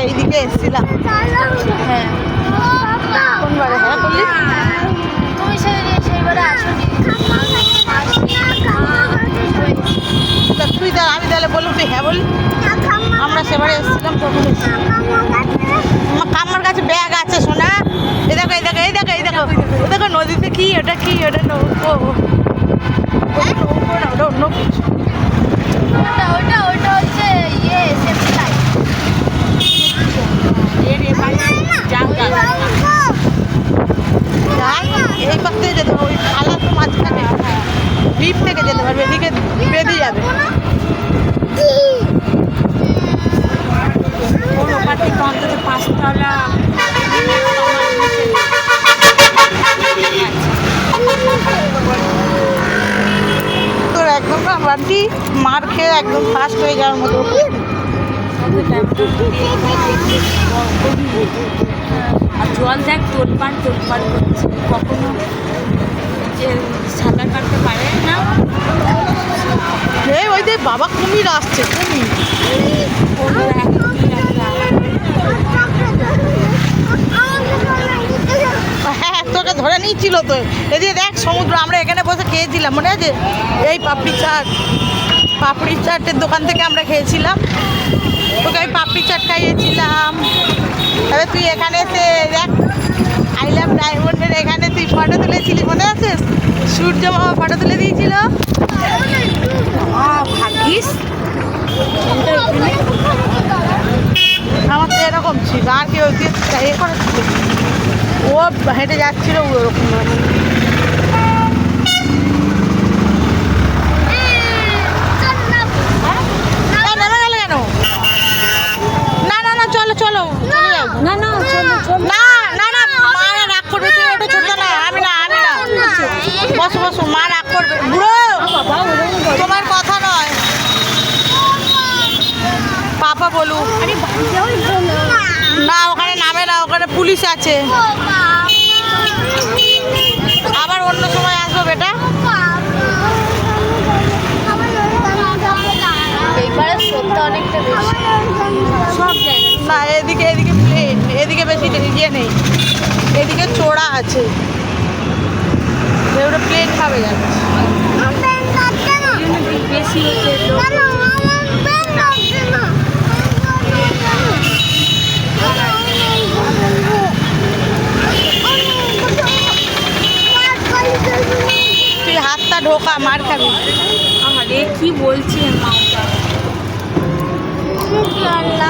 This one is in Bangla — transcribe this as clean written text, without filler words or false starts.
এইদিকে এসেছিলাম। হ্যাঁ কোনবারে? হ্যাঁ বললি তুমি সেইবারে আসনি। তুই আমি তাহলে বললাম তুই হ্যাঁ বললি। আমরা সেবারে এসেছিলাম তখন কামার কাছে ব্যাগ আছে সোনা। এই দেখো এই দেখো এই দেখো এই দেখো ও দেখো নদীতে কি ওটা কি ওটা নৌকো। নৌকো না ওটা অন্য কিছু। ওটা হচ্ছে ইয়ে সেফটি এই পাশ থেকে যেতে হবে। ওই খালা তো মাঝখানে দ্বীপ থেকে যেতে পারবে, এদিকে বেরিয়ে যাবে। অন্তত 5 তলা তোর একদম না বাড়তি মার খেয়ে একদম ফাস্ট হয়ে যাওয়ার মতো। আর জল দেখ তোলপাড় করছে, কখনো যে সাঁতার কাটতে পারে না। ওই যে বাবা কুমির আসছে, কুমির হ্যাঁ তোকে ধরে নিয়েছিল তো। এদিকে দেখ সমুদ্র, আমরা এখানে বসে খেয়েছিলাম মনে আছে? এই পাপড়ি চাটের দোকান থেকে আমরা খেয়েছিলাম। তোকে আমি পাপড়ি চাট খাইয়েছিলাম। তবে তুই এখানে এসে দেখ আই লাভ ডায়মন্ডের এখানে তুই ফটো তুলেছিলি মনে আছে? সূর্য মামা ফটো তুলে দিয়েছিল। ভাগ্যিস আমার তো এরকম ছিল, আর কেউ এ করেছিল ও হেঁটে যাচ্ছিল ওরকম। নেমে গেলে কেন? না না না চলো চলো চলে যাও। না না না না না মা রাগ করবে, তুমি ওটা ছোট না। আমি না বসো বসো, মা রাগ করবে। বুড়ো তোমার কথা নয়, পাপা বলুক। না ওখানে নামে না, ওখানে পুলিশ আছে। আবার অন্য সময় আসবো বেটা। এইবারে সত্যি অনেকটা বেশি সব জায়গায়। না এদিকে প্লেন, এদিকে বেশি ইয়ে নেই, এদিকে চোড়া আছে। ওটা প্লেন খাবে যাচ্ছে বেশি হচ্ছে তুই হাতটা ঢোকা, মার খাবি। আমারে কি বলছে মাওটা।